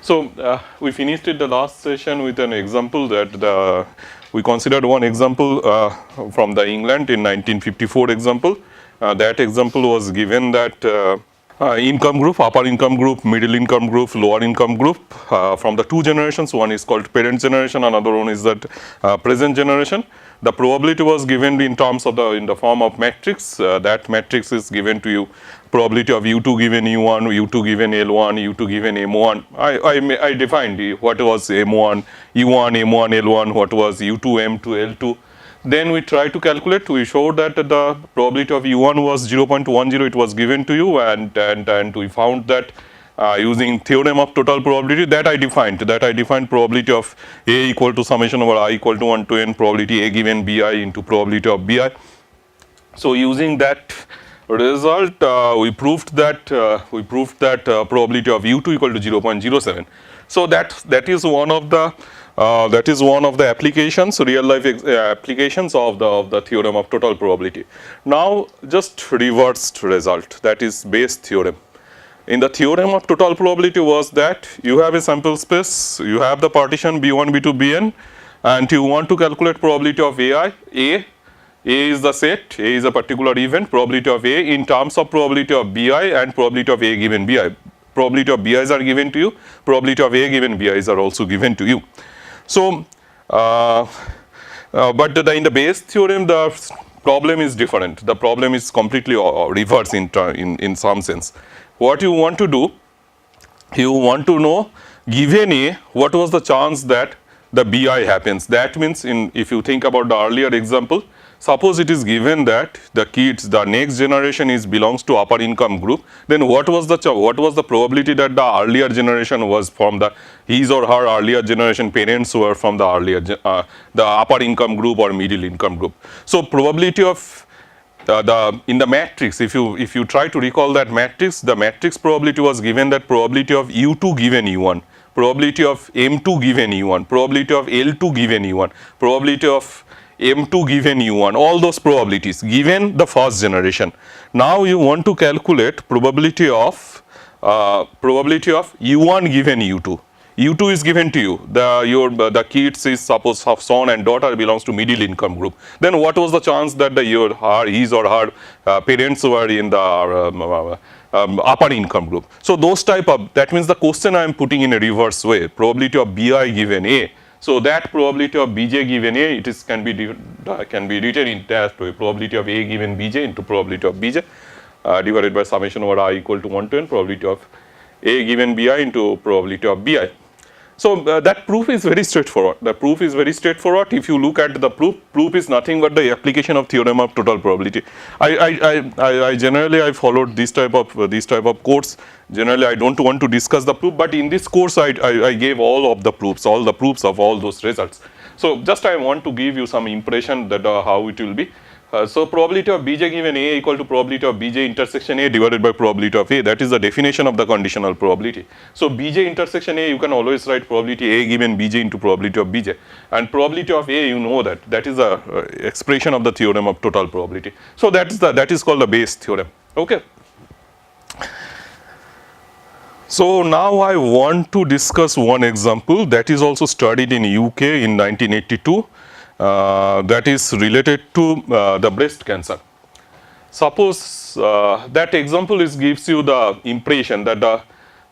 So we finished it the last session with an example that we considered one example from the England in 1954 example. That example was given that income group, upper income group, middle income group, lower income group from the two generations. One is called parent generation, another one is that present generation. The probability was given in terms of in the form of matrix. That matrix is given to you. Probability of U2 given U1, U2 given L1, U2 given M1. I defined what was M1, U1, M1, L1, what was U2, M2, L2. Then we try to calculate. We showed that the probability of U1 was 0.10. It was given to you, and we found that using theorem of total probability that I defined. Probability of A equal to summation over I equal to 1 to n probability A given Bi into probability of Bi. So using that result, we proved that probability of U2 equal to 0.07. So that is one of the applications, real life applications of the theorem of total probability. Now just reversed result, that is Bayes theorem. In the theorem of total probability was that you have a sample space, you have the partition B1, B2, Bn, and you want to calculate probability of A is the set, A is a particular event, probability of A in terms of probability of Bi and probability of A given Bi. Probability of Bi's are given to you, probability of A given Bi's are also given to you. So, but in the Bayes theorem, the problem is different. The problem is completely reverse in some sense. What you want to do, you want to know, given A, what was the chance that the Bi happens? That means, if you think about the earlier example, suppose it is given that the next generation belongs to upper income group, then what was the probability that the earlier generation was from his or her earlier generation parents were from the earlier the upper income group or middle income group. So probability of in the matrix, if you try to recall that matrix, the matrix probability was given that probability of U2 given U1, probability of M2 given U1, probability of L2 given U1, probability of M2 given U1, all those probabilities given the first generation. Now you want to calculate probability of U1 given U2. U2 is given to you. The kids is suppose of son and daughter belongs to middle income group. Then what was the chance that his or her parents were in the upper income group? So those that means the question I am putting in a reverse way. Probability of Bi given A. So that probability of Bj given A, can be written in that way. Probability of A given Bj into probability of Bj divided by summation over I equal to 1 to n probability of A given Bi into probability of Bi. So that proof is very straightforward. If you look at the proof is nothing but the application of theorem of total probability. I generally followed this type of course. Generally, I don't want to discuss the proof, but in this course, I gave all the proofs of all those results. So just I want to give you some impression that how it will be. So probability of Bj given A equal to probability of Bj intersection A divided by probability of A. That is the definition of the conditional probability. So Bj intersection A, you can always write probability A given Bj into probability of Bj, and probability of A, you know that is a expression of the theorem of total probability. So that is called the Bayes theorem. Okay. So now I want to discuss one example that is also studied in UK in 1982. That is related to the breast cancer. Suppose that example gives you the impression that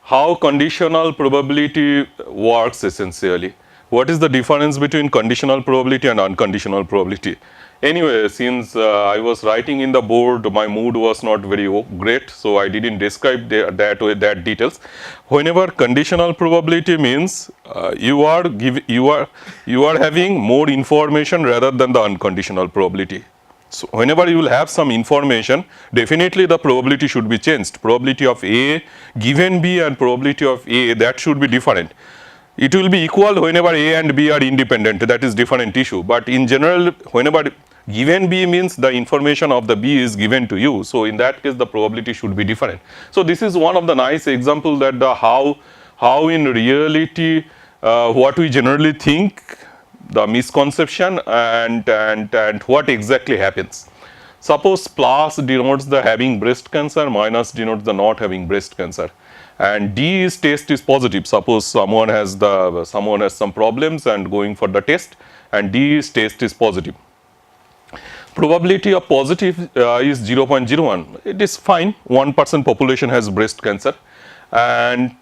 how conditional probability works essentially. What is the difference between conditional probability and unconditional probability? Anyway, since I was writing in the board, my mood was not very great, so I didn't describe that details. Whenever conditional probability means you are having more information rather than the unconditional probability. So whenever you will have some information, definitely the probability should be changed. Probability of A given B and probability of A, that should be different. It will be equal whenever A and B are independent, that is different issue. But in general, whenever given B means the information of the B is given to you. So in that case, the probability should be different. So this is one of the nice examples that how in reality what we generally think, the misconception and what exactly happens. Suppose plus denotes the having breast cancer, minus denotes the not having breast cancer, and D is test is positive. Suppose someone has some problems and going for the test, and D is test is positive. Probability of positive is 0.01. It is fine. 1% population has breast cancer, and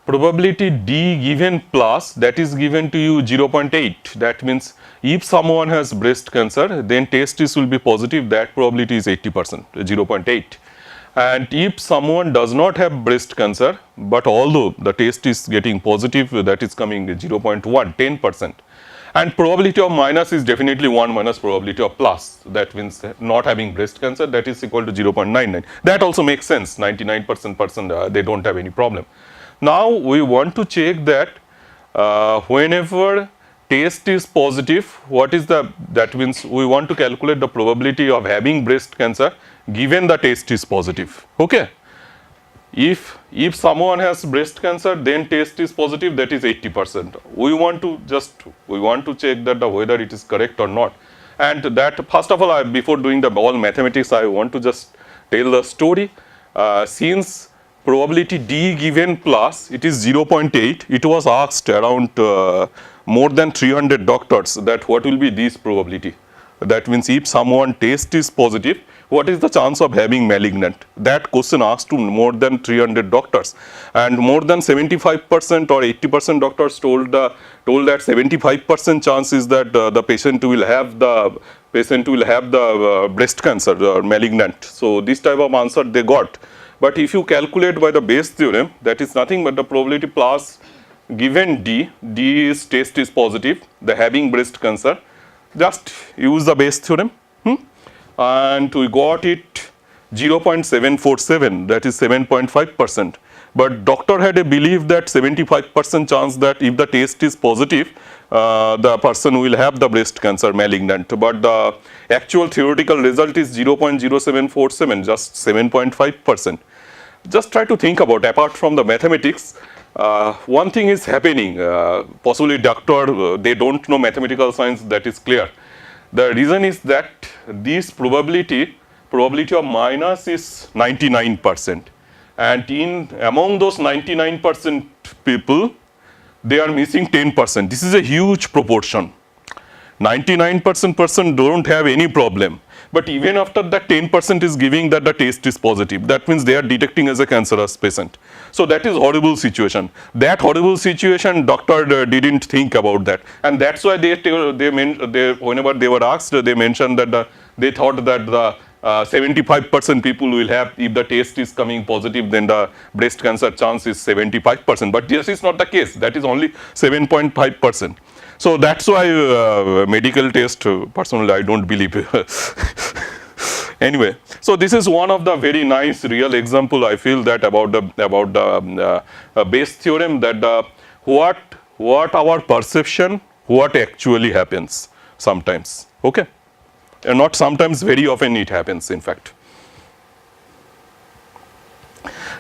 probability D given plus, that is given to you 0.8. That means if someone has breast cancer, then test is will be positive. That probability is 80%, 0.8. And if someone does not have breast cancer, but although the test is getting positive, that is coming 0.1, 10%. And probability of minus is definitely 1 minus probability of plus. That means not having breast cancer, that is equal to 0.99. That also makes sense. 99% they don't have any problem. Now we want to check that whenever test is positive, what is that means we want to calculate the probability of having breast cancer given the test is positive. Okay. If someone has breast cancer, then test is positive, that is 80%. We want to check that whether it is correct or not. And that, first of all, before doing the all mathematics, I want to just tell the story. Since probability D given plus, it is 0.8, it was asked around more than 300 doctors that what will be this probability. That means if someone test is positive, what is the chance of having malignant? That question asked to more than 300 doctors, and more than 75% or 80% doctors told that 75% chance is that the patient will have the breast cancer or malignant. So this type of answer they got. But if you calculate by the Bayes theorem, that is nothing but the probability plus given D is test is positive, the having breast cancer. Just use the Bayes theorem. And we got it 0.747, that is 7.5%. But doctor had a belief that 75% chance that if the test is positive, the person will have the breast cancer malignant. But the actual theoretical result is 0.0747, just 7.5%. Just try to think about, apart from the mathematics, one thing is happening, possibly doctor, they don't know mathematical science, that is clear. The reason is that this probability of minus is 99%, and among those 99% people, they are missing 10%. This is a huge proportion. 99% person don't have any problem, but even after that 10% is giving that the test is positive. That means they are detecting as a cancerous patient. So that is horrible situation. That horrible situation, doctor didn't think about that, and that's why whenever they were asked, they mentioned that they thought that the 75% people will have, if the test is coming positive, then the breast cancer chance is 75%. But this is not the case. That is only 7.5%. So that's why medical test, personally, I don't believe. Anyway, so this is one of the very nice real example I feel that about the Bayes theorem, that what our perception, what actually happens sometimes. Okay, and not sometimes, very often it happens. In fact.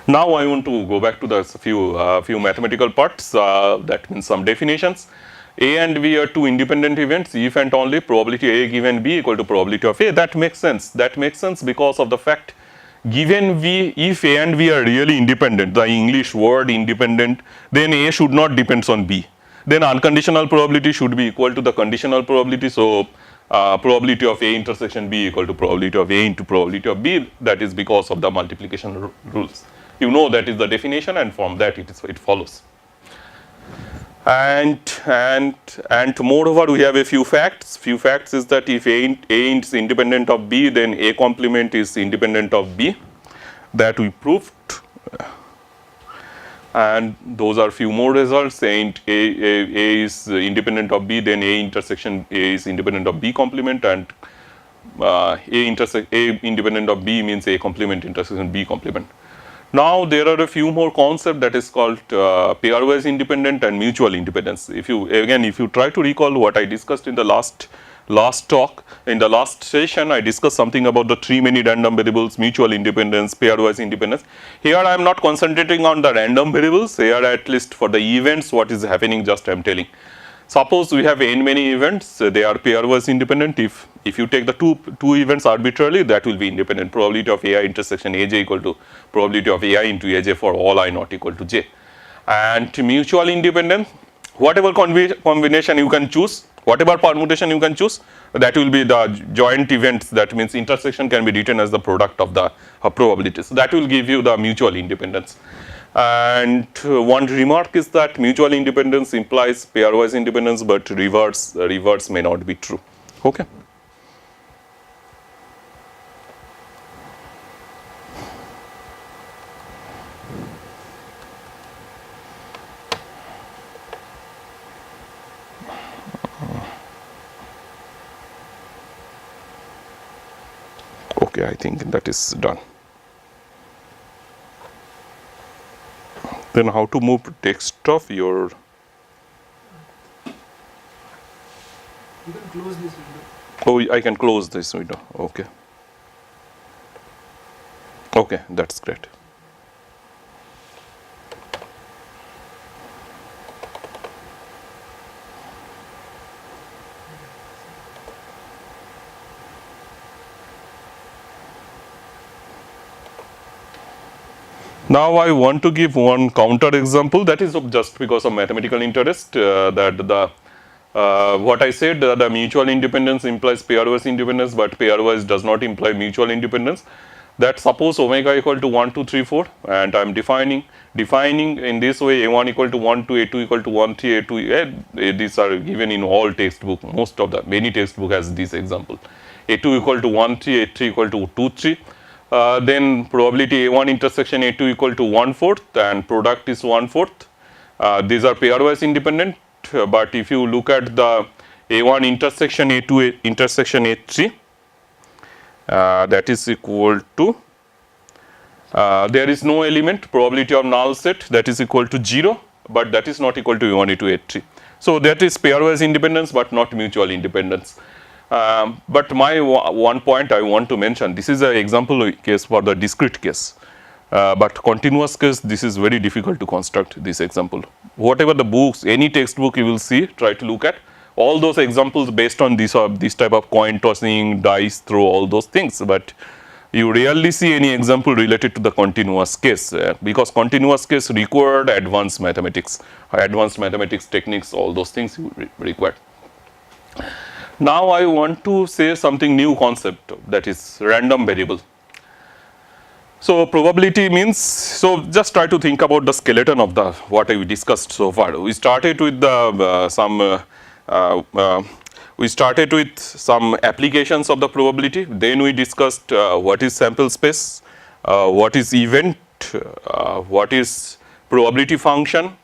Now I want to go back to the few mathematical parts. That means some definitions. A and B are two independent events, if and only probability A given B equal to probability of A. That makes sense. That makes sense because of the fact, given V, if A and B are really independent, the English word independent, then A should not depend on B. Then unconditional probability should be equal to the conditional probability. So probability of A intersection B equal to probability of A into probability of B. That is because of the multiplication rules. You know that is the definition, and from that it follows. And moreover, we have a few facts. Few facts is that if A is independent of B, then A complement is independent of B. That we proved. And those are few more results. A is independent of B, then A intersection A is independent of B complement, and A independent of B means A complement intersection B complement. Now there are a few more concepts that is called pairwise independent and mutual independence. If you try to recall what I discussed in the last talk, in the last session, I discussed something about the three many random variables, mutual independence, pairwise independence. Here I am not concentrating on the random variables. Here, at least for the events, what is happening, just I am telling. Suppose we have n many events, they are pairwise independent. If you take the two events arbitrarily, that will be independent. Probability of ai intersection aj equal to probability of ai into aj for all I not equal to j. And mutual independence, whatever combination you can choose, whatever permutation you can choose, that will be the joint events. That means intersection can be written as the product of the probabilities. That will give you the mutual independence. And one remark is that mutual independence implies pairwise independence, but reverse may not be true. Okay. Okay, I think that is done. Then how to move text of your? You can close this window. Oh, I can close this window. Okay. Okay, that's great. Now I want to give one counter example, that is just because of mathematical interest, that the what I said, the mutual independence implies pairwise independence, but pairwise does not imply mutual independence. That suppose omega equal to 1, 2, 3, 4, and I am defining in this way: a1 equal to 1, 2, a2 equal to 1, 3, a2. These are given in all textbook. Most of the many textbook has this example. a2 equal to 1, 3, a3 equal to 2, 3. Then probability a1 intersection a2 equal to 1/4 and product is 1/4. These are pairwise independent, but if you look at the a1 intersection a2 intersection a3, that is equal to, there is no element, probability of null set, that is equal to 0, but that is not equal to a1 a2 a3. So that is pairwise independence, but not mutual independence. But my one point I want to mention, this is an example case for the discrete case, but continuous case, this is very difficult to construct this example. Whatever the books, any textbook you will see, try to look at all those examples based on this type of coin tossing, dice throw, all those things, but you rarely see any example related to the continuous case, because continuous case required advanced mathematics techniques, all those things you require. Now I want to say something new concept, that is random variable. So probability means, so just try to think about the skeleton of the what we discussed so far. We started with the some applications of the probability. Then we discussed what is sample space, what is event, what is probability function.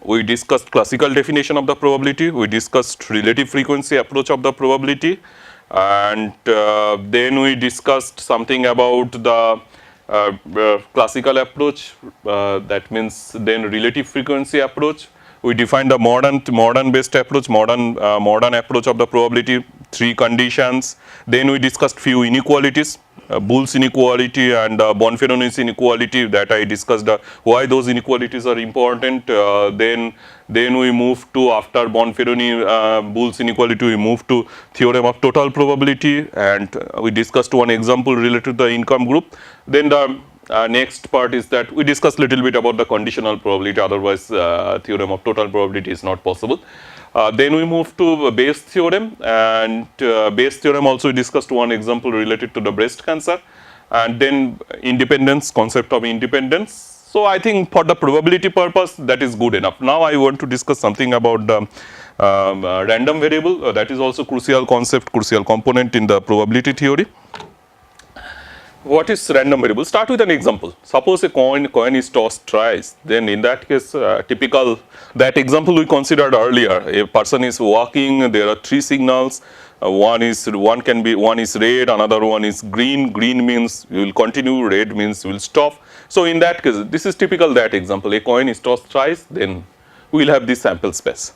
We discussed classical definition of the probability, we discussed relative frequency approach of the probability, and then we discussed something about the classical approach, that means then relative frequency approach. We defined the modern based approach, modern approach of the probability, 3 conditions. Then we discussed few inequalities, Boole's inequality and Bonferroni's inequality, that I discussed why those inequalities are important. Then we moved to, after Bonferroni Boole's inequality, we moved to theorem of total probability, and we discussed one example related to the income group. Then the next part is that we discussed little bit about the conditional probability, otherwise theorem of total probability is not possible. Then we moved to Bayes theorem, and Bayes theorem also we discussed one example related to the breast cancer, and then independence, concept of independence. So I think for the probability purpose that is good enough. Now I want to discuss something about the random variable, that is also crucial concept, crucial component in the probability theory. What is random variable? Start with an example. Suppose a coin is tossed thrice. Then in that case, typical, that example we considered earlier. A person is walking. There are 3 signals. One is red. Another one is green. Green means you will continue. Red means you will stop. So in that case, this is typical that example. A coin is tossed thrice. Then we will have this sample space.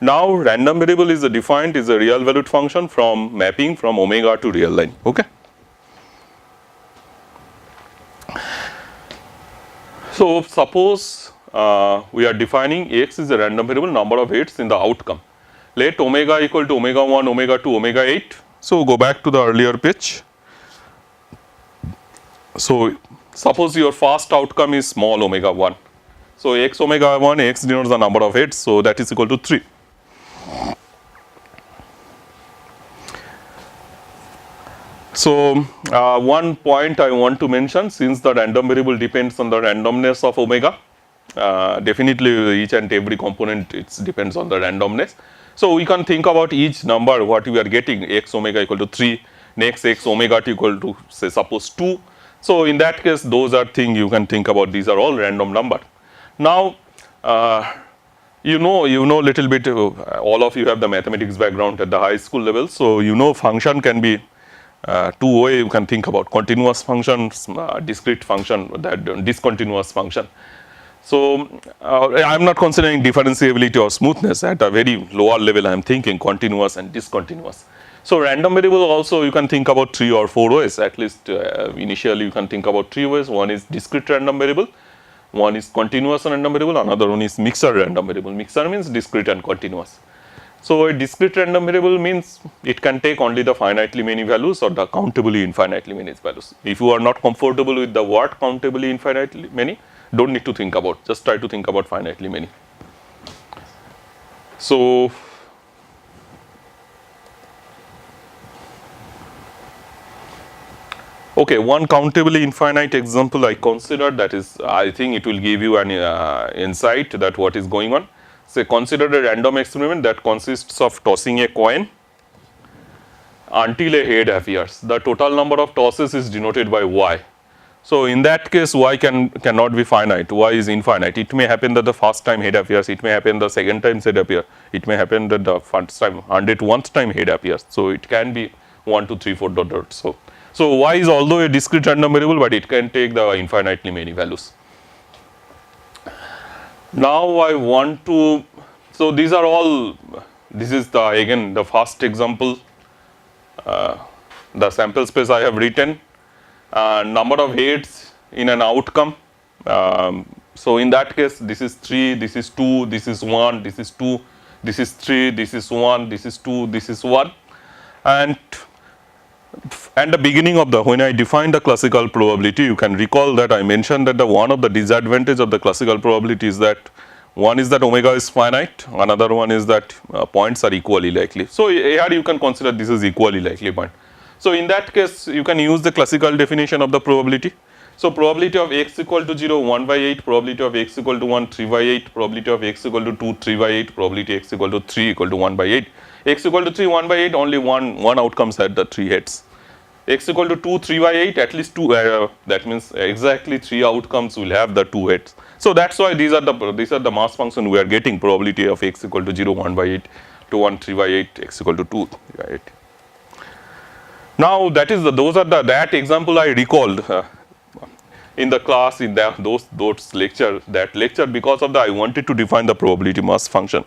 Now random variable is defined is a real valued function from mapping from omega to real line. Okay. So suppose we are defining x is a random variable, number of hits in the outcome. let omega equal to omega 1, omega 2, omega 8. So, go back to the earlier page. So, suppose your first outcome is small omega 1. So, x omega 1, x denotes the number of heads. So, that is equal to 3. So, one point I want to mention, since the random variable depends on the randomness of omega, definitely each and every component it depends on the randomness. So, we can think about each number what we are getting, x omega equal to 3, next x omega t equal to say suppose 2. So, in that case those are things you can think about, these are all random number. Now, you know little bit, all of you have the mathematics background at the high school level. So, you know function can be two way you can think about, continuous function, discrete function, that discontinuous function. So, I am not considering differentiability or smoothness, at a very lower level I am thinking continuous and discontinuous. So, random variable also you can think about 3 or 4 ways, at least initially you can think about 3 ways. One is discrete random variable, one is continuous random variable, another one is mixer random variable. Mixer means discrete and continuous. So, a discrete random variable means it can take only the finitely many values or the countably infinitely many values. If you are not comfortable with the word countably infinitely many, do not need to think about, just try to think about finitely many. So, okay, one countably infinite example I considered, that is, I think it will give you an insight that what is going on. Say, consider a random experiment that consists of tossing a coin until a head appears. The total number of tosses is denoted by y. So, in that case y cannot be finite, y is infinite. It may happen that the first time head appears, it may happen the second time head appears, it may happen that the first time 101th time head appears. So, it can be 1, 2, 3, 4 dot dot. So, y is although a discrete random variable, but it can take the infinitely many values. Now, I want to, so these are all, this is the again the first example, the sample space I have written, number of heads in an outcome. So, in that case this is 3, this is 2, this is 1, this is 2, this is 3, this is 1, this is 2, this is 1, and at the beginning of the, when I defined the classical probability, you can recall that I mentioned that the one of the disadvantage of the classical probability is that one is that omega is finite, another one is that points are equally likely. So, here you can consider this is equally likely point. So, in that case you can use the classical definition of the probability. So, probability of x equal to 0 1 by 8, probability of x equal to 1 3 by 8, probability of x equal to 2 3 by 8, probability x equal to 3 equal to 1 by 8. X equal to 3 1 by 8, only one outcomes had the 3 heads. X equal to 2 3 by 8, at least 2, that means exactly 3 outcomes will have the 2 heads. So, that is why these are the mass function we are getting, probability of x equal to 0 1 by 8 to 1 3 by 8, x equal to 2 3 by 8. Now, that is that example I recalled in the class, in those lecture, that lecture, because of I wanted to define the probability mass function.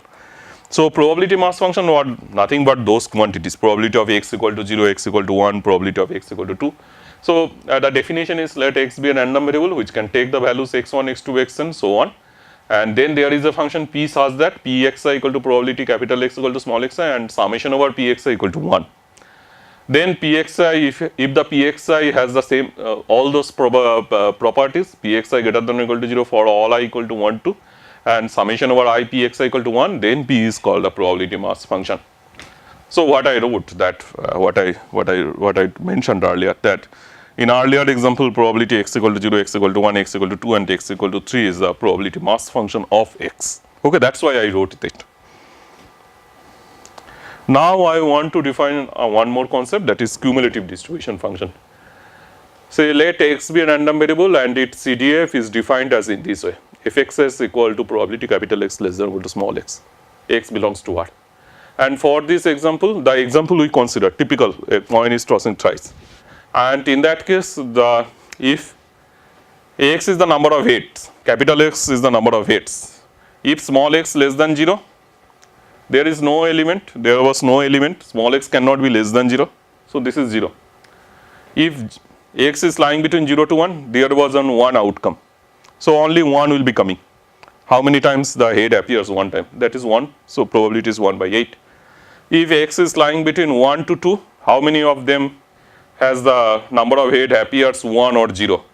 So, probability mass function was nothing but those quantities, probability of x equal to 0, x equal to 1, probability of x equal to 2. So, the definition is, let x be a random variable which can take the values x1, x2, xn, so on, and then there is a function p such that pxi equal to probability capital X equal to small xi and summation over pxi equal to 1. Then pxi, if the pxi has the same all those properties, pxi greater than or equal to 0 for all I equal to 1 2, and summation over I pxi equal to 1, then p is called the probability mass function. So, what I wrote that what I mentioned earlier, that in earlier example probability x equal to 0, x equal to 1, x equal to 2 and x equal to 3 is the probability mass function of x. Okay, that is why I wrote it. Now, I want to define one more concept, that is cumulative distribution function. Say, let x be a random variable and its CDF is defined as in this way: fxs equal to probability capital X less than or equal to small x, x belongs to R. And for this example, the example we consider typical, a coin is tossing thrice, and in that case if x is the number of heads, capital X is the number of heads, if small x less than 0, there is no element, there was no element, small x cannot be less than 0, so this is 0. If x is lying between 0 to 1, there was one outcome, so only 1 will be coming. How many times the head appears? One time, that is 1, so probability is 1 by 8. If x is lying between 1 to 2, how many of them has the number of head appears 1 or 0?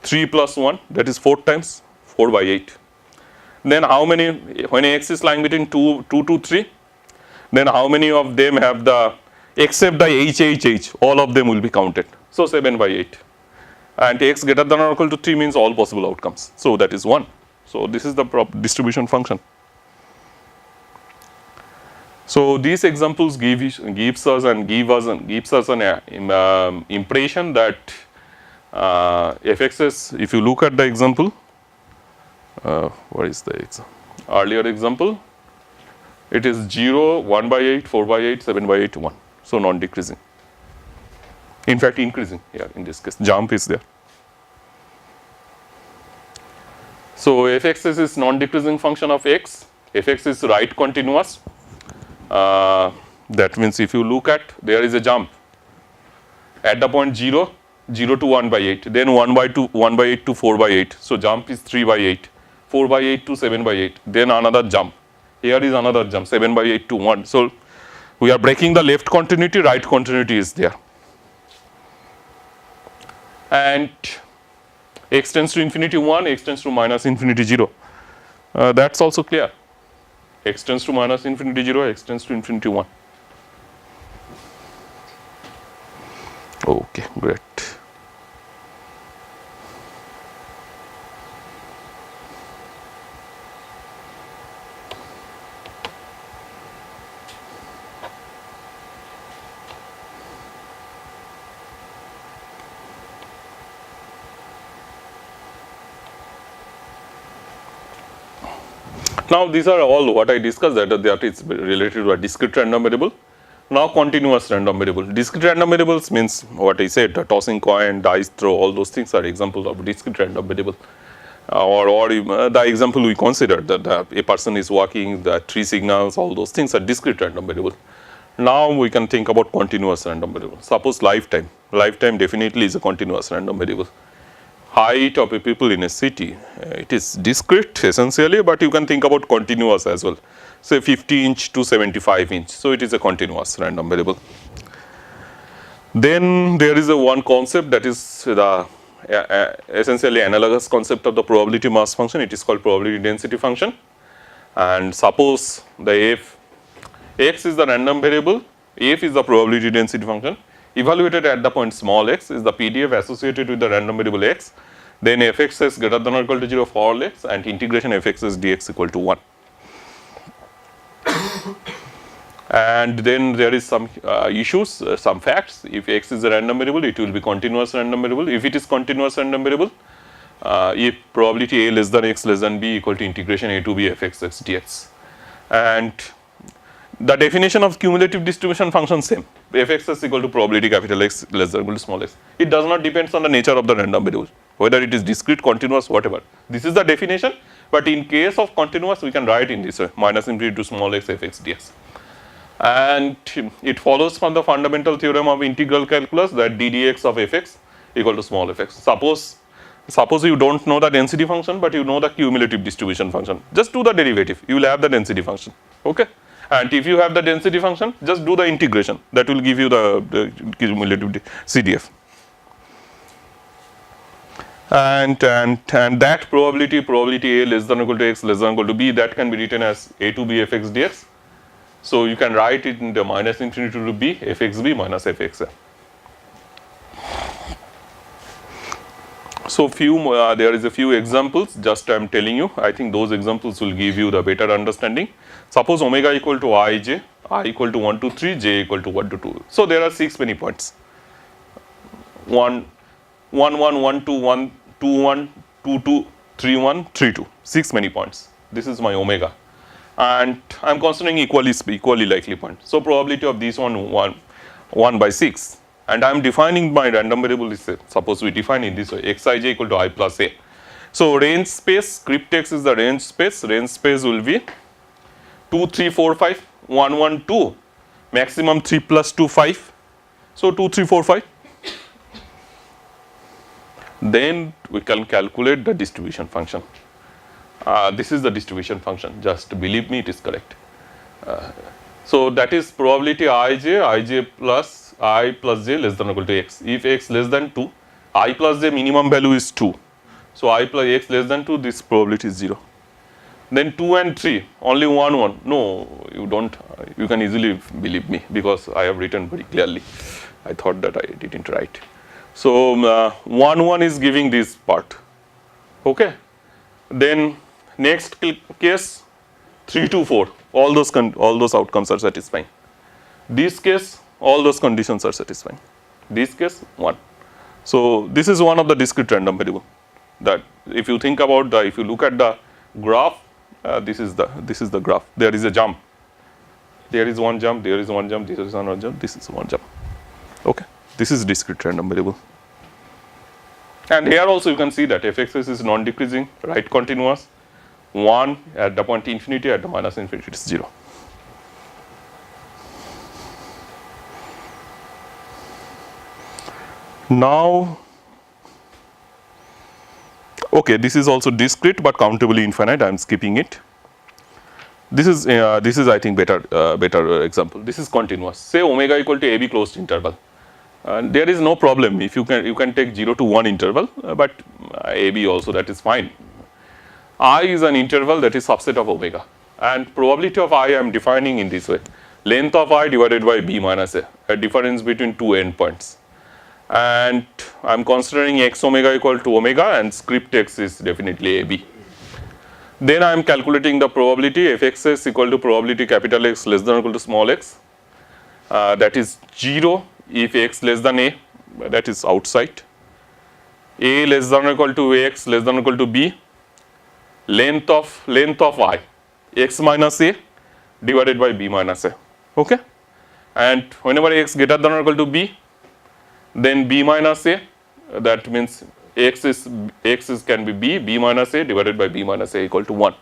3 plus 1, that is 4 times, 4 by 8. Then how many, when x is lying between 2 to 3, then how many of them have the, except the HHH, all of them will be counted. So 7 by 8. And x greater than or equal to 3 means all possible outcomes. So that is 1. So this is the distribution function. So these examples gives us an impression that fx's, if you look at the example, what is the example? Earlier example, it is 0, 1 by 8, 4 by 8, 7 by 8, 1. So non-decreasing. In fact, increasing here in this case, jump is there. So fx's is non-decreasing function of x, fx is right continuous. That means if you look at, there is a jump at the point 0, 0 to 1 by 8, then 1 by 8 to 4 by 8. So jump is 3 by 8, 4 by 8 to 7 by 8, then another jump. Here is another jump, 7 by 8 to 1. So we are breaking the left continuity, right continuity is there. And x tends to infinity 1, x tends to minus infinity 0. That's also clear. X tends to minus infinity 0, x tends to infinity 1. Okay, great. Now these are all what I discussed, that is related to a discrete random variable. Now continuous random variable. Discrete random variables means what I said, tossing coin, dice throw, all those things are examples of discrete random variable. Or the example we considered that a person is walking, the 3 signals, all those things are discrete random variable. Now we can think about continuous random variable. Suppose lifetime. Lifetime definitely is a continuous random variable. Height of a people in a city, it is discrete essentially, but you can think about continuous as well. Say 50 inch to 75 inch, so it is a continuous random variable. Then there is a one concept that is the essentially analogous concept of the probability mass function. It is called probability density function. And suppose the x is the random variable, f is the probability density function, evaluated at the point small x is the PDF associated with the random variable x, then fx is greater than or equal to 0 for all x, and integration fx is dx equal to 1. And then there is some issues, some facts. If x is a random variable, it will be continuous random variable. If it is continuous random variable, if probability a less than x less than b equal to integration a to b fx x dx. And the definition of cumulative distribution function same, fx is equal to probability capital X less than or equal to small x. It does not depend on the nature of the random variable, whether it is discrete, continuous, whatever. This is the definition, but in case of continuous we can write in this way, minus infinity to small x fx dx. And it follows from the fundamental theorem of integral calculus that d dx of fx equal to small fx. Suppose you don't know the density function, but you know the cumulative distribution function. Just do the derivative, you will have the density function, okay? And if you have the density function, just do the integration, that will give you the cumulative CDF. And that probability a less than or equal to x less than or equal to b, that can be written as a to b fx dx. So you can write it in the minus infinity to b fxb minus fxa. So there is a few examples, just I am telling you, I think those examples will give you the better understanding. Suppose omega equal to ij, I equal to 1 to 3, j equal to 1 to 2. So there are 6 many points. 1, 1, 1, 1, 2, 1, 2, 1, 2, 2, 3, 1, 3, 2. 6 many points. This is my omega. And I am considering equally likely point. So probability of this one by 6. And I am defining my random variable is, suppose we define in this way, xij equal to I plus a. So range space, script x is the range space will be 2, 3, 4, 5, 1, 1, 2, maximum 3 plus 2, 5. So 2, 3, 4, 5. Then we can calculate the distribution function. This is the distribution function, just believe me, it is correct. So that is probability ij plus I plus j less than or equal to x. If x less than 2, I plus j minimum value is 2. So I plus x less than 2, this probability is 0. Then 2 and 3, only 1, 1. No, you don't, you can easily believe me because I have written very clearly. I thought that I didn't write. So 1, 1 is giving this part. Okay. Then next case 3 to 4, all those outcomes are satisfying. This case, all those conditions are satisfying. This case 1. So this is one of the discrete random variable. That if you think about the, if you look at the graph, this is the graph. There is a jump. There is one jump. There is one jump. This is one jump. This is one jump. Okay. This is discrete random variable. And here also you can see that f(x) is non-decreasing, right continuous. 1 at the point infinity, at the minus infinity it is 0. Now, okay, this is also discrete but countably infinite. I am skipping it. This is I think better example. This is continuous. Say omega equal to AB closed interval. There is no problem if you can take 0 to 1 interval, but AB also, that is fine. I is an interval that is subset of omega, and probability of I am defining in this way: length of I divided by B minus a difference between two endpoints. And I am considering x omega equal to omega, and script x is definitely AB. Then I am calculating the probability f(x) equal to probability capital X less than or equal to small x, that is 0 if x less than a, that is outside, a less than or equal to x less than or equal to b, length of I, x minus a divided by b minus a. Okay, and whenever x greater than or equal to b, then b minus a, that means x can be b minus a divided by b minus a equal to 1.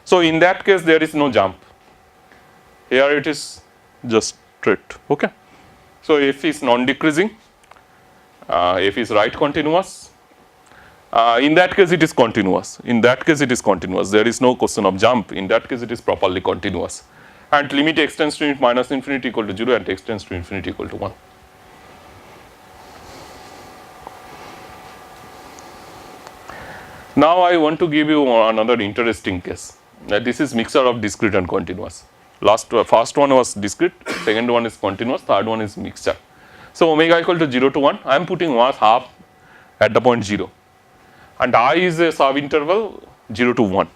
So in that case there is no jump. Here it is just straight. Okay. So f is non-decreasing, f is right continuous. In that case it is continuous. In that case it is continuous. There is no question of jump. In that case it is properly continuous. And limit x tends to minus infinity equal to 0 and x tends to infinity equal to 1. Now I want to give you another interesting case. This is mixture of discrete and continuous. First one was discrete, second one is continuous, third one is mixture. So omega equal to 0 to 1, I am putting one half at the point 0, and I is a subinterval 0 to 1,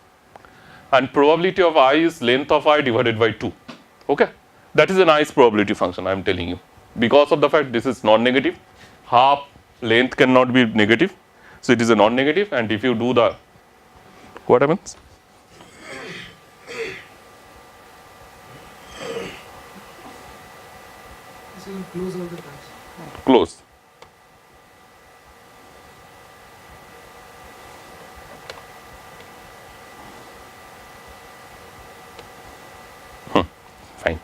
and probability of I is length of I divided by 2. Okay, that is a nice probability function, I am telling you, because of the fact this is non-negative, half length cannot be negative, so it is a non-negative, and if you do the, what happens? This will close all the tabs. Close. Fine.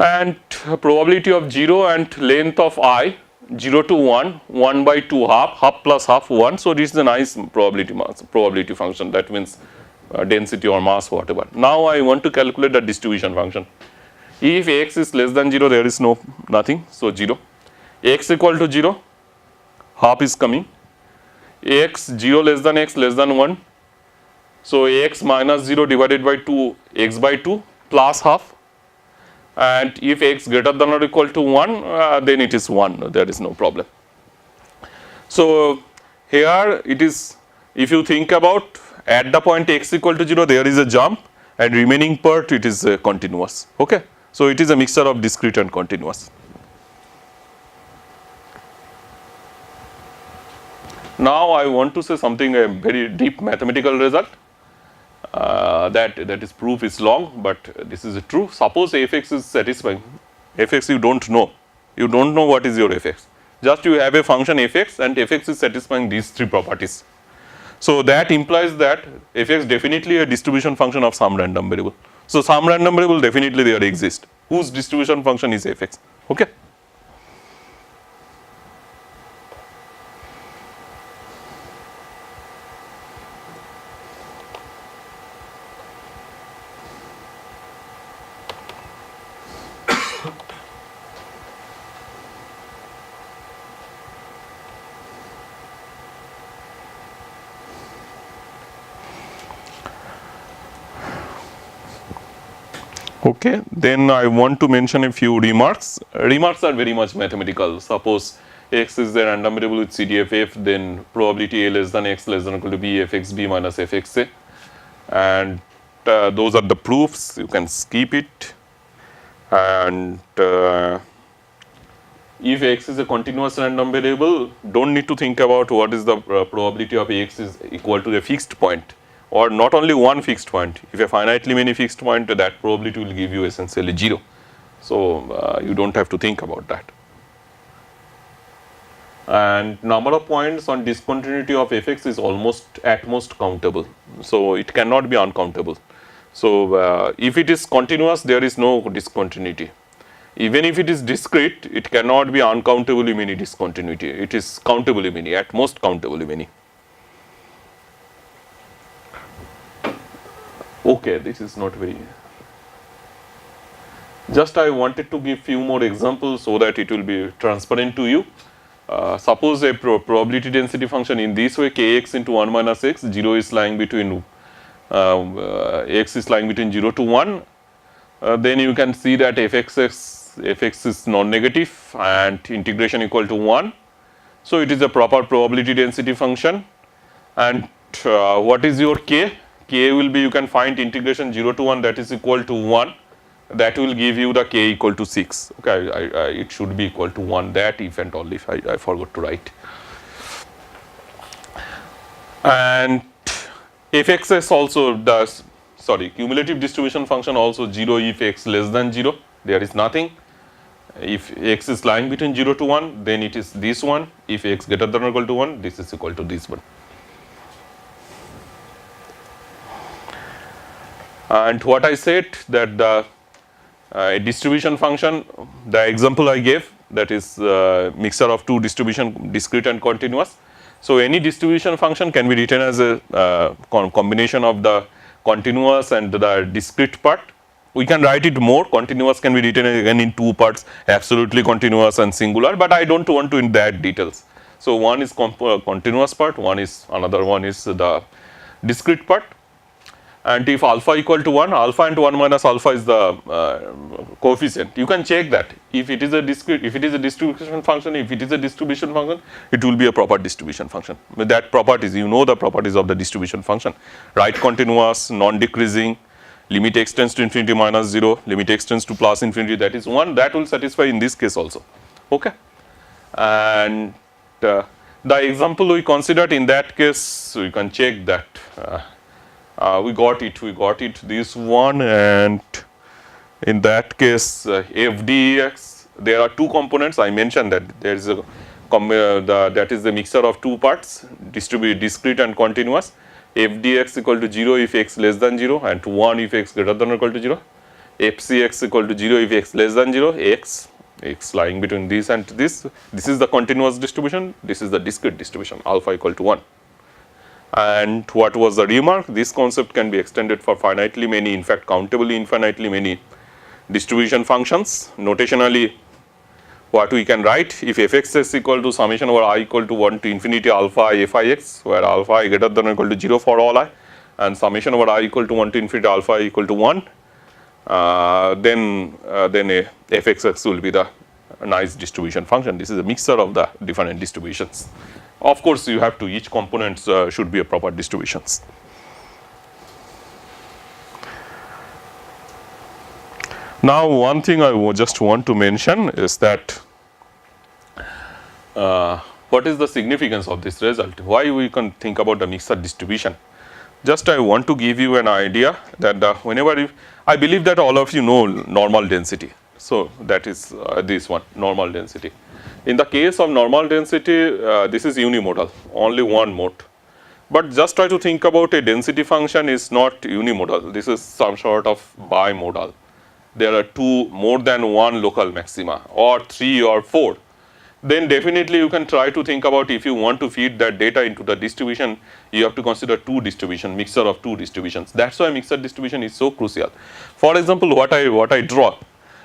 And probability of 0 and length of I 0 to 1, 1 by 2 half plus half 1. So this is a nice probability function, that means density or mass, whatever. Now I want to calculate the distribution function. If x is less than 0, there is nothing, so 0. X equal to 0, half is coming. X 0 less than 1, so x minus 0 divided by 2, x by 2 plus half. And if x greater than or equal to 1, then it is 1, there is no problem. So here it is, if you think about, at the point x equal to 0 there is a jump, and remaining part it is continuous. Okay, so it is a mixture of discrete and continuous. Now I want to say something, a very deep mathematical result. That is proof is long, but this is true. Suppose f(x) is satisfying. f(x) you don't know what is your f(x). Just you have a function f(x) and f(x) is satisfying these three properties. So that implies that f(x) definitely a distribution function of some random variable. So some random variable definitely there exists, whose distribution function is f(x). Okay. Okay, then I want to mention a few remarks. Remarks are very much mathematical. Suppose x is the random variable with CDF f, then probability a less than x less than or equal to b fxb minus fxa, and those are the proofs. You can skip it. And if x is a continuous random variable, don't need to think about what is the probability of x is equal to a fixed point, or not only one fixed point. If a finitely many fixed point, that probability will give you essentially 0. So you don't have to think about that. And number of points on discontinuity of fx is almost at most countable, so it cannot be uncountable. So if it is continuous, there is no discontinuity. Even if it is discrete, it cannot be uncountably many discontinuity. It is countably many, at most countably many. Okay, this is not very. Just I wanted to give few more examples so that it will be transparent to you. Suppose a probability density function in this way, kx into 1 minus x, 0 is lying between x is lying between 0 to 1. Then you can see that fx is non-negative and integration equal to 1. So it is a proper probability density function. And what is your k? K will be, you can find integration 0 to 1, that is equal to 1. That will give you the k equal to 6. Okay, it should be equal to 1, that if and only if I forgot to write. And fxs also does, sorry, cumulative distribution function also 0 if x less than 0, there is nothing. If x is lying between 0 to 1, then it is this one. If x greater than or equal to 1, this is equal to this one. And what I said, that the distribution function, the example I gave, that is mixture of two distribution, discrete and continuous. So any distribution function can be written as a combination of the continuous and the discrete part. We can write it more. Continuous can be written again in two parts, absolutely continuous and singular, but I don't want to in that details. So one is continuous part, another one is the discrete part. And if alpha equal to 1, alpha and 1 minus alpha is the coefficient. You can check that. If it is a discrete, if it is a distribution function, if it is a distribution function, it will be a proper distribution function. With that properties, you know the properties of the distribution function. Right continuous, non-decreasing, limit x tends to infinity minus 0, limit x tends to plus infinity, that is 1, that will satisfy in this case also. Okay. And the example we considered in that case, you can check that. We got it, this one, and in that case f dx, there are two components. I mentioned that there is a that is the mixture of two parts, discrete and continuous. F dx equal to 0 if x less than 0 and 1 if x greater than or equal to 0. F cx equal to 0 if x less than 0, x lying between this and this. This is the continuous distribution, this is the discrete distribution, alpha equal to 1. And what was the remark? This concept can be extended for finitely many, in fact countably infinitely many distribution functions. Notationally, what we can write, if fxs equal to summation over I equal to 1 to infinity alpha I f I x, where alpha I greater than or equal to 0 for all I, and summation over I equal to 1 to infinity alpha I equal to 1, then a fxx will be the nice distribution function. This is a mixture of the different distributions. Of course, you have to, each components should be a proper distributions. Now, one thing I just want to mention is that what is the significance of this result? Why we can think about the mixture distribution? Just I want to give you an idea that whenever I believe that all of you know normal density. So that is this one, normal density. In the case of normal density, this is unimodal, only one mode. But just try to think about a density function is not unimodal. This is some sort of bimodal. There are more than one local maxima, or 3 or 4. Then definitely you can try to think about, if you want to feed that data into the distribution, you have to consider two distribution, mixture of two distributions. That's why mixture distribution is so crucial. For example, what I draw.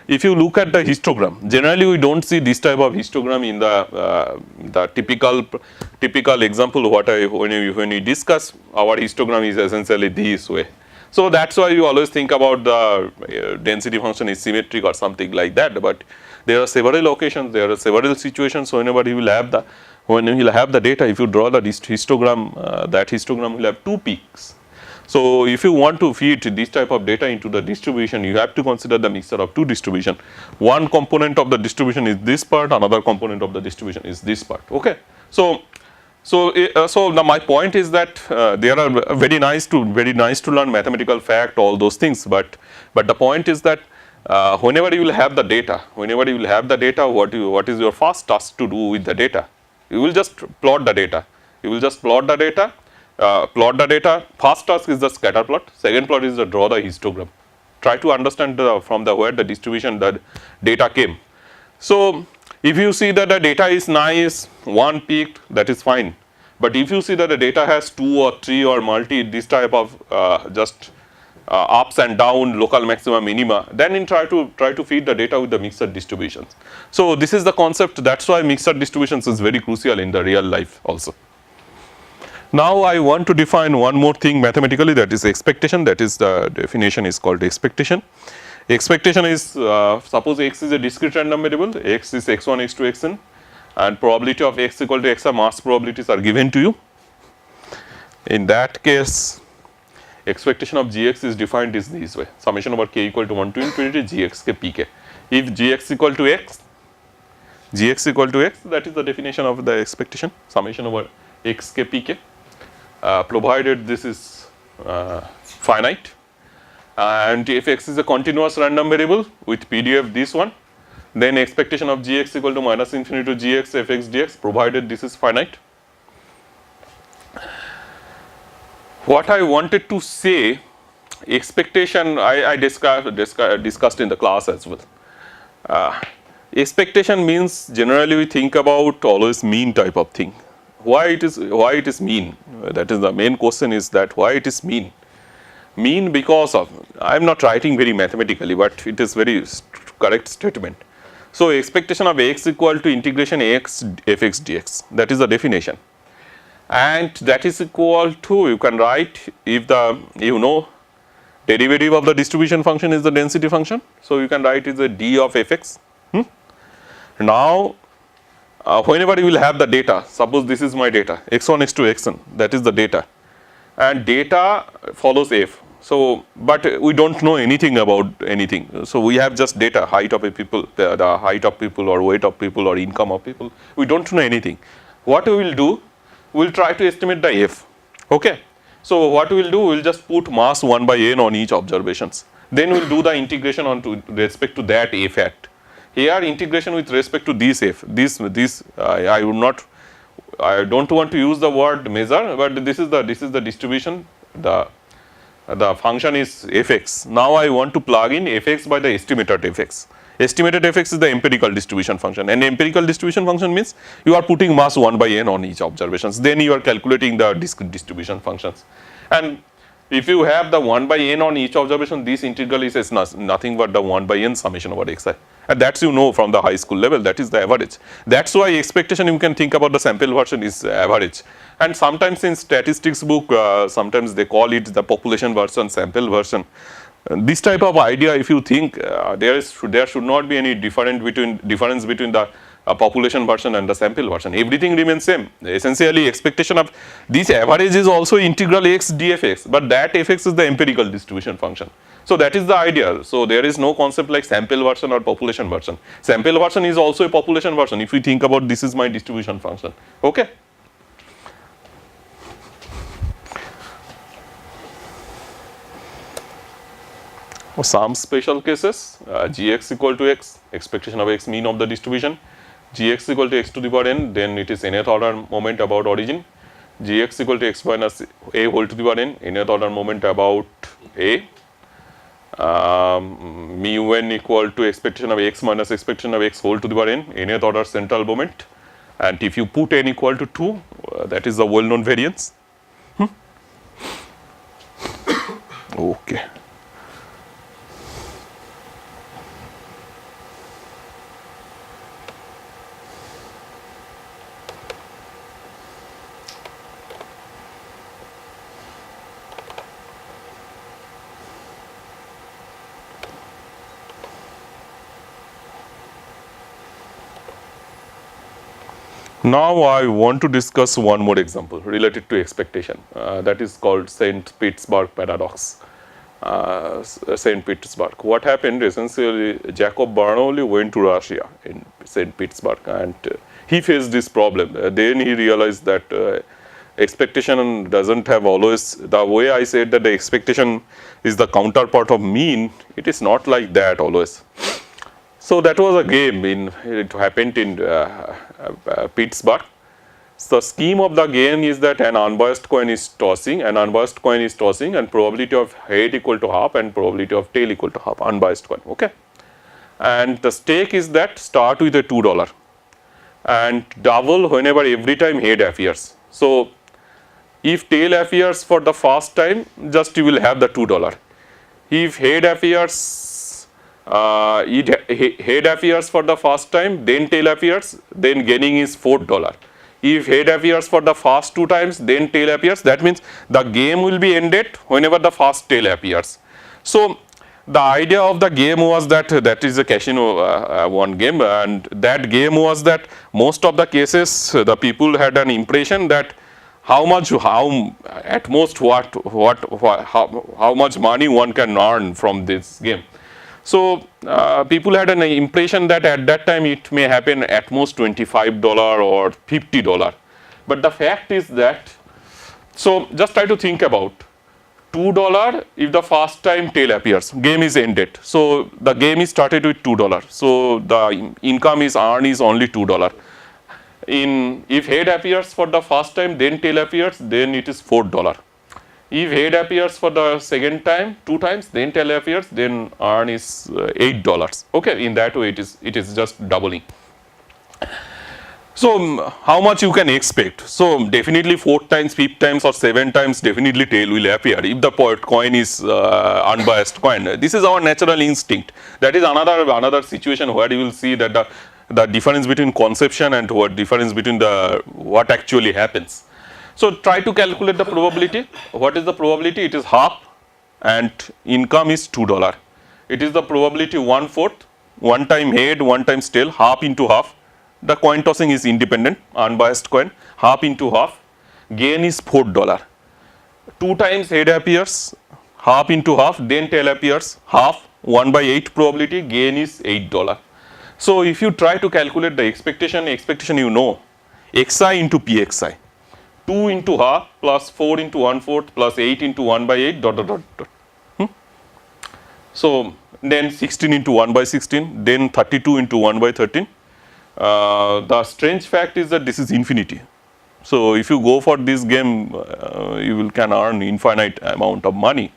If you look at the histogram, generally we don't see this type of histogram in the typical example. When we discuss, our histogram is essentially this way. So that's why you always think about the density function is symmetric or something like that. But there are several occasions, there are several situations whenever you will have the data. If you draw the histogram, that histogram will have two peaks. So if you want to feed this type of data into the distribution, you have to consider the mixture of two distribution. One component of the distribution is this part, another component of the distribution is this part. Okay. So now my point is that they are very nice to learn mathematical fact, all those things. But the point is that whenever you will have the data, what is your first task to do with the data? You will just plot the data. First task is the scatter plot. Second plot is to draw the histogram. Try to understand from where the distribution the data came. So if you see that the data is nice, one peaked, that is fine. But if you see that the data has 2 or 3 or multi this type of ups and down, local maxima, minima, then try to feed the data with the mixed distributions. So this is the concept. That's why mixed distributions is very crucial in the real life also. Now I want to define one more thing mathematically, that is expectation. That is the definition is called expectation. Expectation is suppose x is a discrete random variable, x is x1, x2, xn, and probability of x equal to xi, mass probabilities are given to you. In that case, expectation of gx is defined is this way: summation over k equal to 1 to infinity gx k pk. If gx equal to x, that is the definition of the expectation, summation over x k pk, provided this is finite. And if x is a continuous random variable with PDF this one, then expectation of gx equal to minus infinity to gx fx dx, provided this is finite. What I wanted to say, expectation I discussed in the class as well. Expectation means generally we think about always mean type of thing. Why it is mean? That is the main question, is that why it is mean. Mean because of, I am not writing very mathematically, but it is very correct statement. So expectation of x equal to integration x fx dx, that is the definition, and that is equal to, you can write, if the derivative of the distribution function is the density function, so you can write is a d of fx. Now whenever you will have the data, suppose this is my data x1 x2 xn, that is the data, and data follows f. So but we don't know anything about anything, so we have just data, height of a people, the height of people or weight of people or income of people, we don't know anything. What we will do, we will try to estimate the f. Okay. So what we will do, we will just put mass 1 by n on each observations, then we will do the integration on to respect to that f at. Here integration with respect to this f, I would not, I don't want to use the word measure, but this is the distribution, the function is fx. Now I want to plug in fx by the estimated fx. Estimated fx is the empirical distribution function, and empirical distribution function means you are putting mass 1 by n on each observations, then you are calculating the discrete distribution functions. And if you have the 1 by n on each observation, this integral is nothing but the 1 by n summation over xi, and that's from the high school level, that is the average. That's why expectation, you can think about the sample version is average, and sometimes in statistics book sometimes they call it the population version, sample version. This type of idea, if you think there should not be any difference between the population version and the sample version, everything remains same. Essentially expectation of this average is also integral x dfx, but that fx is the empirical distribution function. So that is the idea. So there is no concept like sample version or population version. Sample version is also a population version if we think about this is my distribution function. Okay. For some special cases, gx equal to x, expectation of x mean of the distribution, gx equal to x to the power n, then it is nth order moment about origin, gx equal to x minus a whole to the power n, nth order moment about a, mu n equal to expectation of x minus expectation of x whole to the power n, nth order central moment, and if you put n equal to 2, that is the well known variance. Okay. Now I want to discuss one more example related to expectation, that is called St. Petersburg paradox. St. Petersburg. What happened essentially, Jacob Bernoulli went to Russia in St. Petersburg, and he faced this problem. Then he realized that expectation doesn't have always, the way I said that the expectation is the counterpart of mean, it is not like that always. So that was a game it happened in Pittsburgh. So the scheme of the game is that an unbiased coin is tossing, and probability of head equal to half and probability of tail equal to half, unbiased coin, okay. And the stake is that start with a $2 and double whenever every time head appears. So if tail appears for the first time, just you will have the $2. If head appears, head appears for the first time, then tail appears, then gaining is $4. If head appears for the first 2 times, then tail appears, that means the game will be ended whenever the first tail appears. So the idea of the game was that is a casino one game, and that game was that most of the cases the people had an impression that how much money one can earn from this game. So people had an impression that at that time it may happen at most $25 or $50. But the fact is that, so just try to think about $2 if the first time tail appears, game is ended. So the game is started with $2. So the income is earned is only $2. If head appears for the first time, then tail appears, then it is $4. If head appears for the second time, 2 times, then tail appears, then earn is $8. Okay, in that way it is just doubling. So how much you can expect? So definitely 4 times, 5 times or 7 times definitely tail will appear if the coin is unbiased coin. This is our natural instinct. That is another situation where you will see that the difference between conception and what difference between what actually happens. So try to calculate the probability. What is the probability? It is half and income is $2. It is the probability 1/4, 1 time head, 1 times tail, half into half. The coin tossing is independent, unbiased coin, half into half. Gain is $4. 2 times head appears, half into half, then tail appears, half, 1/8 probability, gain is $8. So if you try to calculate the expectation you know, xi into pxi. 2 into half plus 4 into 1/4 plus 8 into 1/8 dot dot dot dot. So then 16 into 1/16, then 32 into 1/13. The strange fact is that this is infinity. So if you go for this game, you can earn infinite amount of money.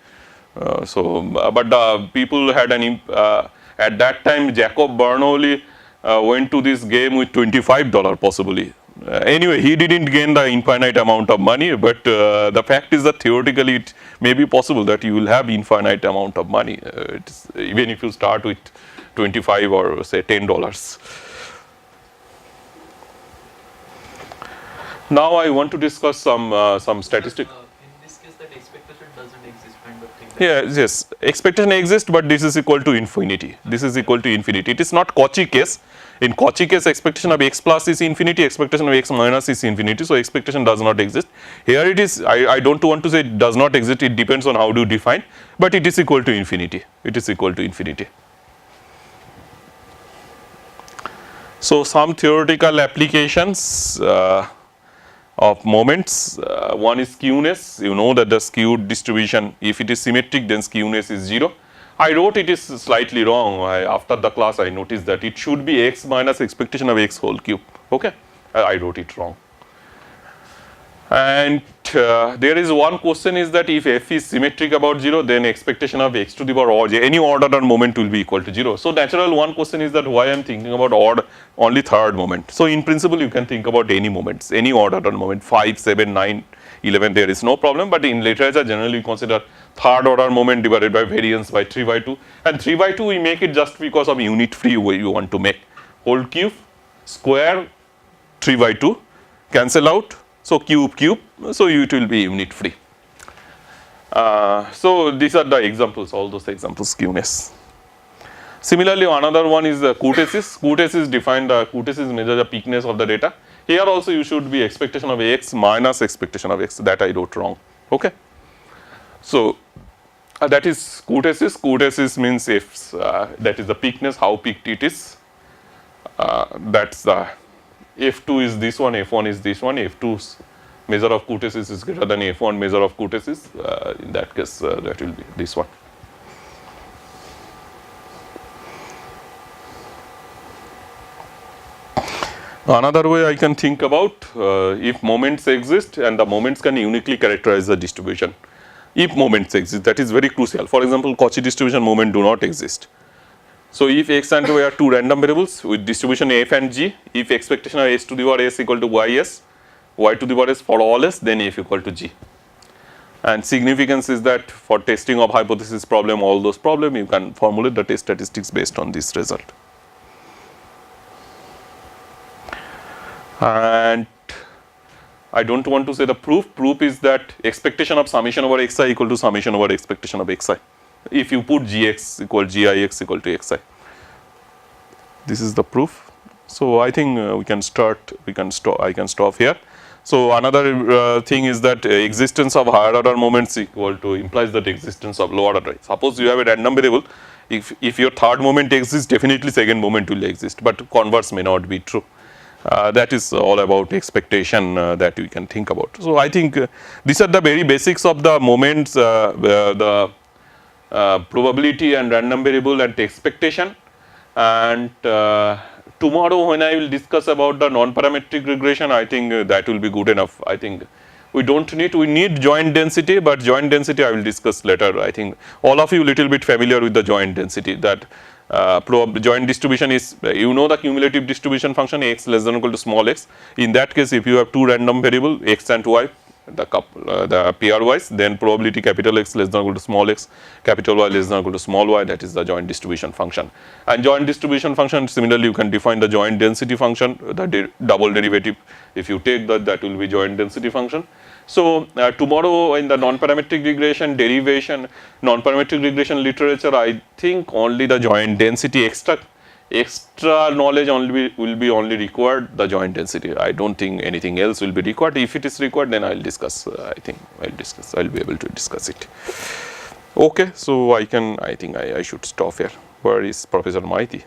But the people had at that time Jacob Bernoulli went to this game with $25 possibly. Anyway, he didn't gain the infinite amount of money, but the fact is that theoretically it may be possible that you will have infinite amount of money, even if you start with 25 or say $10. Now I want to discuss some statistics. In this case, that expectation doesn't exist, kind of thing. Yes, expectation exists, but this is equal to infinity. This is equal to infinity. It is not Cauchy case. In Cauchy case, expectation of x plus is infinity, expectation of x minus is infinity, so expectation does not exist. Here it is, I don't want to say it does not exist, it depends on how do you define, but it is equal to infinity. It is equal to infinity. So some theoretical applications of moments, one is skewness. You know that the skewed distribution, if it is symmetric, then skewness is 0. I wrote it is slightly wrong. After the class I noticed that it should be x minus expectation of x whole cube. Okay, I wrote it wrong. And there is one question is that if f is symmetric about 0, then expectation of x to the power or any ordered moment will be equal to 0. So natural one question is that why I am thinking about odd only third moment. So in principle you can think about any moments, any ordered moment, 5, 7, 9, 11, there is no problem, but in literature generally we consider third order moment divided by variance by 3/2, and 3/2 we make it just because of unit free way you want to make. Whole cube, square, 3/2, cancel out, so cube, so it will be unit free. So these are the examples, all those examples, skewness. Similarly, another one is the kurtosis. Kurtosis measures the peakness of the data. Here also you should be expectation of x minus expectation of x, that I wrote wrong. Okay. So that is kurtosis. Kurtosis means if that is the peakness, how peaked it is. That's the F2 is this one, F1 is this one. F2's measure of kurtosis is greater than F1 measure of kurtosis. In that case, that will be this one. Another way I can think about if moments exist and the moments can uniquely characterize the distribution. If moments exist, that is very crucial. For example, Cauchy distribution moment do not exist. So if x and y are two random variables with distribution f and g, if expectation of s to the power s equal to ys, y to the power s for all s, then f equal to g. And significance is that for testing of hypothesis problem, all those problems, you can formulate the test statistics based on this result. And I don't want to say the proof. Proof is that expectation of summation over xi equal to summation over expectation of xi. If you put gx equal gix equal to xi, this is the proof. So I think we can start. I can stop here. So another thing is that existence of higher order moments equal to implies that existence of lower order. Suppose you have a random variable. If your third moment exists, definitely second moment will exist, but converse may not be true. That is all about expectation that we can think about. So I think these are the very basics of the moments, the probability and random variable and expectation. And tomorrow when I will discuss about the non-parametric regression, I think that will be good enough. I think we need joint density, but joint density I will discuss later. I think all of you little bit familiar with the joint density, that joint distribution is, you know, the cumulative distribution function x less than or equal to small x. In that case, if you have two random variable x and y, the pairwise, then probability capital X less than or equal to small x, capital Y less than or equal to small y, that is the joint distribution function. And joint distribution function, similarly you can define the joint density function, the double derivative, if you take that, that will be joint density function. So tomorrow in the non-parametric regression derivation, non-parametric regression literature, I think only the joint density extra knowledge will be only required, the joint density. I don't think anything else will be required. If it is required, then I will discuss. I will be able to discuss it. Okay, so I think I should stop here. Where is Professor Maiti?